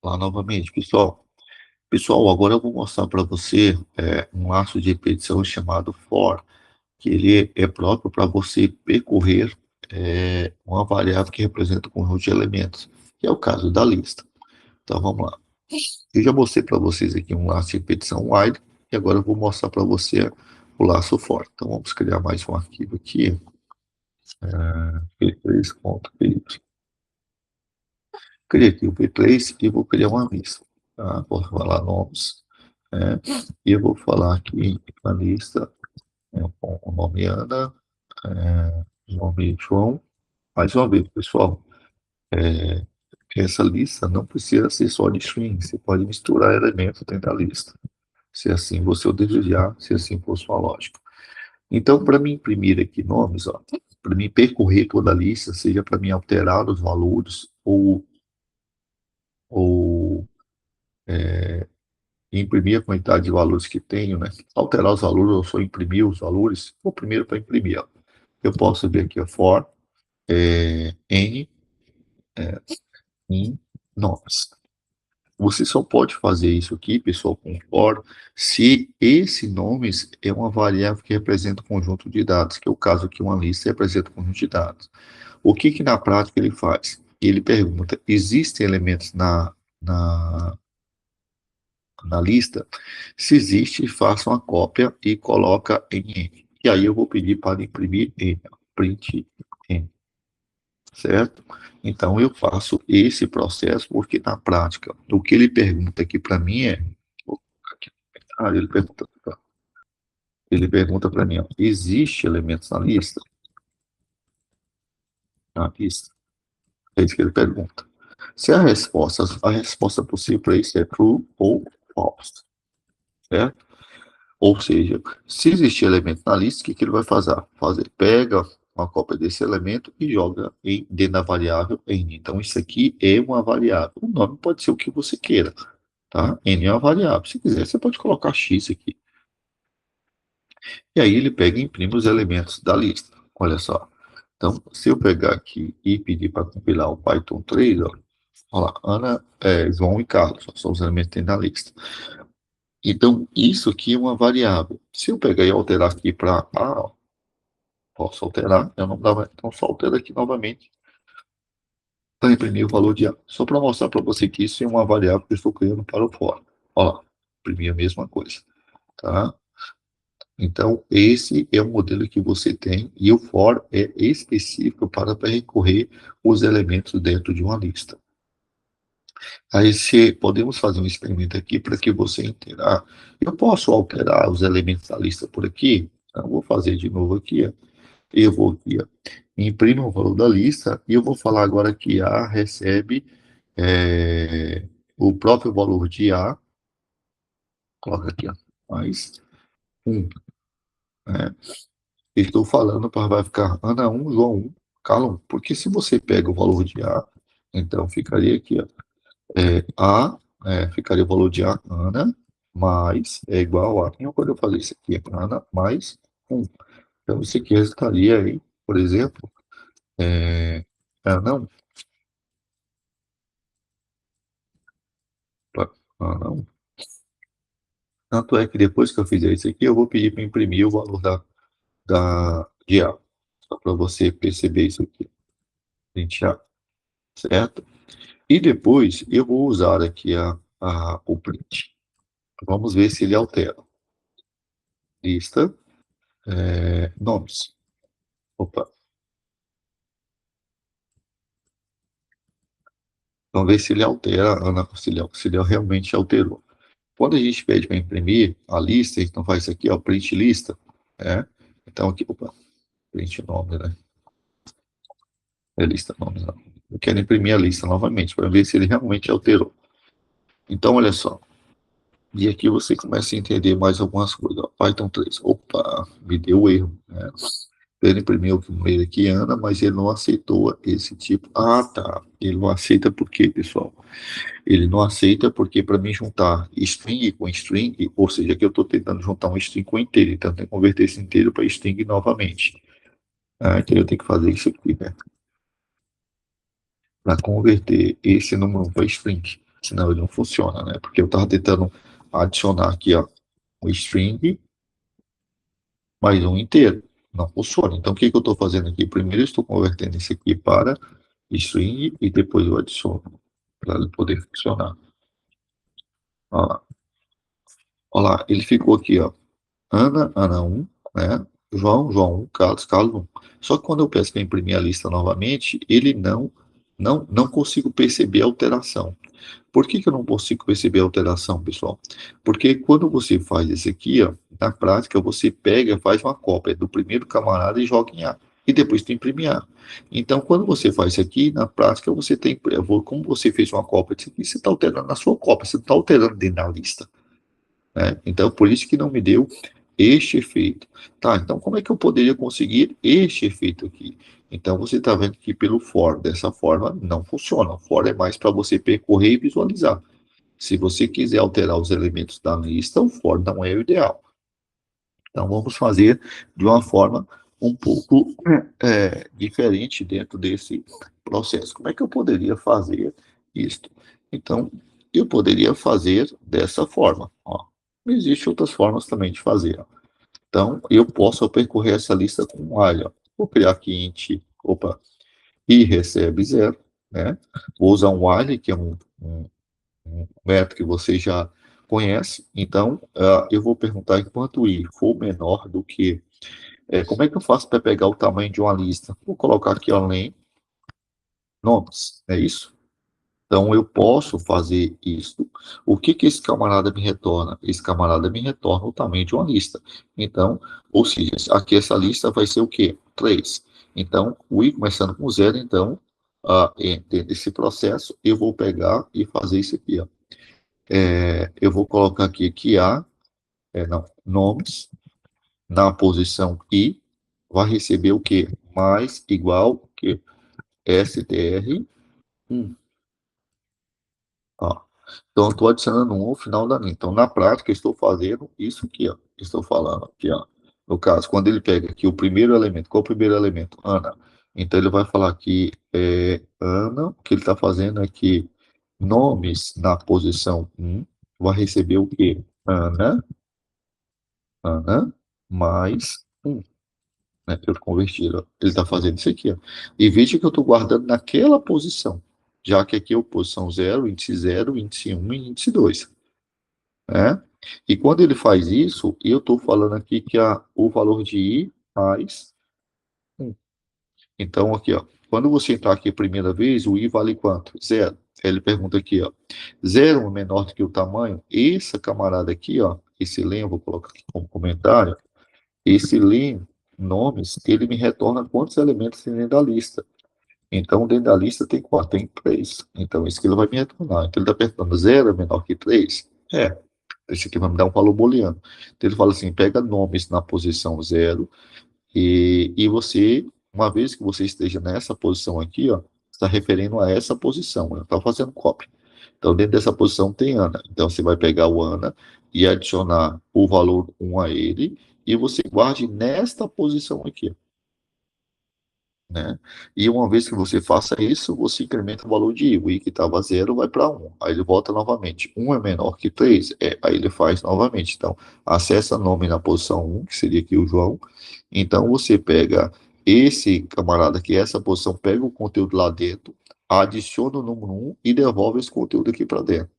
Lá novamente, pessoal. Pessoal, agora eu vou mostrar para você um laço de repetição chamado for, que ele é próprio para você percorrer uma variável que representa um conjunto de elementos, que é o caso da lista. Então vamos lá. Eu já mostrei para vocês aqui um laço de repetição while, e agora eu vou mostrar para você o laço for. Então vamos criar mais um arquivo aqui, p3.py. Criei aqui o p3 e vou criar uma lista. Tá? Vou falar nomes. E eu vou falar aqui na lista com o nome Ana, nome João. Mais uma vez, pessoal, essa lista não precisa ser só de string, você pode misturar elementos dentro da lista, se assim você o desejar, se assim for sua lógica. Então, para mim imprimir aqui nomes, para mim percorrer toda a lista, seja para mim alterar os valores ou imprimir a quantidade de valores que tenho, né? Alterar os valores ou só imprimir os valores, vou primeiro para imprimir. Eu posso ver aqui, for n em nomes. Você só pode fazer isso aqui, pessoal, com for, se esse nomes é uma variável que representa um conjunto de dados, que é o caso aqui, uma lista representa um conjunto de dados. O que que na prática ele faz? Ele pergunta, existem elementos na lista? Se existe, faça uma cópia e coloca em N. E aí eu vou pedir para imprimir N, print N, certo? Então eu faço esse processo porque na prática, o que ele pergunta aqui para mim é, ele pergunta para mim, ó, existe elementos na lista? Na lista. É isso que ele pergunta. Se a resposta possível para isso é true ou false, certo? Ou seja, se existir elemento na lista, o que, que ele vai fazer? Pega uma cópia desse elemento e joga dentro da variável n. Então, isso aqui é uma variável. O nome pode ser o que você queira, tá? N é uma variável. Se quiser, você pode colocar x aqui. E aí ele pega e imprime os elementos da lista. Olha só. Então, se eu pegar aqui e pedir para compilar o Python 3, ó, olha lá, Ana, João e Carlos, são os elementos que tem na lista. Então, isso aqui é uma variável. Se eu pegar e alterar aqui para A, posso alterar, eu não dava, então só altera aqui novamente para imprimir o valor de A. Só para mostrar para você que isso é uma variável que eu estou criando para o for. Olha lá, imprimir a mesma coisa, tá? Então, esse é o modelo que você tem e o for é específico para percorrer os elementos dentro de uma lista. Aí, se podemos fazer um experimento aqui para que você entenda. Eu posso alterar os elementos da lista por aqui? Então, vou fazer de novo aqui, ó. Eu vou aqui, ó, imprimo o valor da lista e eu vou falar agora que A recebe o próprio valor de A, coloca aqui, ó, mais um, né? Estou falando para vai ficar Ana 1, João 1, Carlos 1, porque se você pega o valor de A, então ficaria aqui, ó, A, ficaria o valor de A, Ana, mais, é igual a, então quando eu fazer isso aqui, Ana mais um. Então isso aqui resultaria aí, por exemplo, Ana 1, Ana 1. Tanto é que depois que eu fizer isso aqui, eu vou pedir para imprimir o valor de A, só para você perceber isso aqui, print A, certo? E depois eu vou usar aqui o print. Vamos ver se ele altera. Lista, nomes. Opa, vamos ver se ele altera, Ana, se ele realmente alterou. Quando a gente pede para imprimir a lista, a gente não faz isso aqui, ó, print lista, né? Então aqui, opa, print nome, né? É lista nomes, não. Eu quero imprimir a lista novamente para ver se ele realmente alterou. Então, olha só. E aqui você começa a entender mais algumas coisas. Ó. Python 3. Opa, me deu erro. Né? Ele imprimiu o primeiro aqui, Ana, mas ele não aceitou esse tipo. Ah, tá. Ele não aceita por quê, pessoal? Ele não aceita porque para mim juntar string com string, ou seja, que eu estou tentando juntar um string com inteiro, então eu tenho que converter esse inteiro para string novamente. Então eu tenho que fazer isso aqui, né? Para converter esse número para string. senão ele não funciona, né? Porque eu estava tentando adicionar aqui, ó, um string mais um inteiro. Não funciona. Então, o que que eu estou fazendo aqui? Primeiro, eu estou convertendo isso aqui para string e depois eu adiciono para ele poder funcionar. Olha lá. Olha lá, ele ficou aqui, ó. Ana, Ana 1, né? João, João 1, Carlos, Carlos 1. Só que quando eu peço para imprimir a lista novamente, ele não consigo perceber a alteração. Por que que eu não consigo perceber a alteração, pessoal? Porque quando você faz isso aqui, ó, na prática, você pega, faz uma cópia do primeiro camarada e joga em A. E depois tu imprime A. Então, quando você faz isso aqui, na prática, você tem, como você fez uma cópia disso aqui, você está alterando na sua cópia, você não está alterando dentro da lista, né? Então, por isso que não me deu este efeito. Tá, então como é que eu poderia conseguir este efeito aqui? Então, você está vendo que pelo for, dessa forma, não funciona. O for é mais para você percorrer e visualizar. Se você quiser alterar os elementos da lista, o for não é o ideal. Então, vamos fazer de uma forma um pouco diferente dentro desse processo. Como é que eu poderia fazer isso? Então, eu poderia fazer dessa forma. Ó. Existem outras formas também de fazer. Ó. Então, eu posso percorrer essa lista com um while. Ó. Vou criar aqui int, opa, e recebe zero, né? Vou usar um while, que é um método que você já conhece. Então, eu vou perguntar enquanto i for menor do que... como é que eu faço para pegar o tamanho de uma lista? Vou colocar aqui além nomes, é isso? Então, eu posso fazer isso. O que que esse camarada me retorna? Esse camarada me retorna o tamanho de uma lista. Então, ou seja, aqui essa lista vai ser o quê? 3. Então, o i começando com 0, então, dentro desse processo, eu vou pegar e fazer isso aqui, ó. Eu vou colocar aqui que há, não, nomes, na posição i, vai receber o quê? Mais igual que str1. Ó. Então, eu estou adicionando um ao final da linha. Então, na prática, eu estou fazendo isso aqui, ó. Estou falando aqui, ó. No caso, quando ele pega aqui o primeiro elemento, qual é o primeiro elemento? Ana. Então, ele vai falar aqui, Ana, o que ele está fazendo aqui, nomes na posição 1, vai receber o quê? Ana, Ana, mais 1. Né, eu converti, ó. Ele está fazendo isso aqui, ó. E veja que eu estou guardando naquela posição, já que aqui é a posição 0, índice 0, índice 1 e índice 2. Né? E quando ele faz isso, eu estou falando aqui que o valor de i mais 1. Então, aqui, ó, quando você entrar aqui a primeira vez, o i vale quanto? 0. Ele pergunta aqui, ó, 0 é menor do que o tamanho? Essa camarada aqui, ó, esse len, eu vou colocar aqui como comentário, esse len, nomes, ele me retorna quantos elementos tem dentro da lista. Então, dentro da lista tem quanto? Tem 3. Então, isso que ele vai me retornar. Então, ele está perguntando, 0 é menor que 3? Esse aqui vai me dar um valor booleano. Então, ele fala assim, pega nomes na posição 0 e você, uma vez que você esteja nessa posição aqui, ó, está referindo a essa posição, né? Está fazendo cópia. Então, dentro dessa posição tem Ana. Então, você vai pegar o Ana e adicionar o valor 1 a ele e você guarde nesta posição aqui, né? E uma vez que você faça isso, você incrementa o valor de i. O i que estava 0 vai para 1. Aí ele volta novamente. 1 é menor que 3? Aí ele faz novamente. Então, acessa nome na posição 1, que seria aqui o João. Então, você pega esse camarada aqui, essa posição, pega o conteúdo lá dentro, adiciona o número 1 e devolve esse conteúdo aqui para dentro,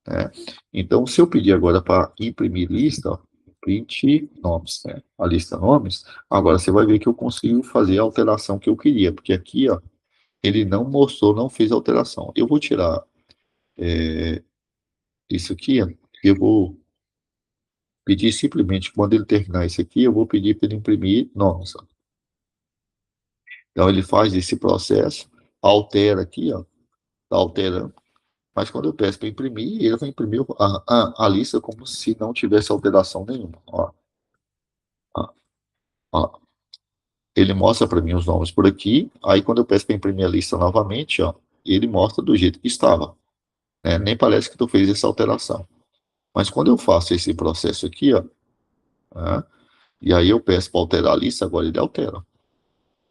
né? Então, se eu pedir agora para imprimir lista, ó, print nomes, né? A lista nomes, agora você vai ver que eu consigo fazer a alteração que eu queria, porque aqui, ó, ele não mostrou, não fez a alteração. Eu vou tirar isso aqui, ó, eu vou pedir simplesmente, quando ele terminar isso aqui, eu vou pedir para ele imprimir nomes, ó. Então, ele faz esse processo, altera aqui, ó, tá alterando. Mas quando eu peço para imprimir, ele vai imprimir a lista como se não tivesse alteração nenhuma. Ó, ó, ó. Ele mostra para mim os nomes por aqui. Aí quando eu peço para imprimir a lista novamente, ó, ele mostra do jeito que estava, né? Nem parece que tu fez essa alteração. Mas quando eu faço esse processo aqui, ó, né, e aí eu peço para alterar a lista, agora ele altera.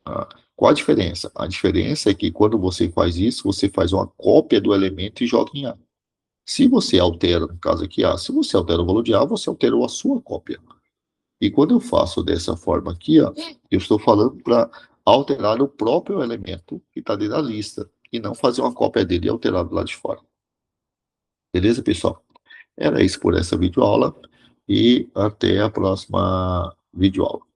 Tá? Qual a diferença? A diferença é que quando você faz isso, você faz uma cópia do elemento e joga em A. Se você altera, no caso aqui A, se você altera o valor de A, você alterou a sua cópia. E quando eu faço dessa forma aqui, ó, eu estou falando para alterar o próprio elemento que está dentro da lista e não fazer uma cópia dele e alterar do lado de fora. Beleza, pessoal? Era isso por essa videoaula e até a próxima videoaula.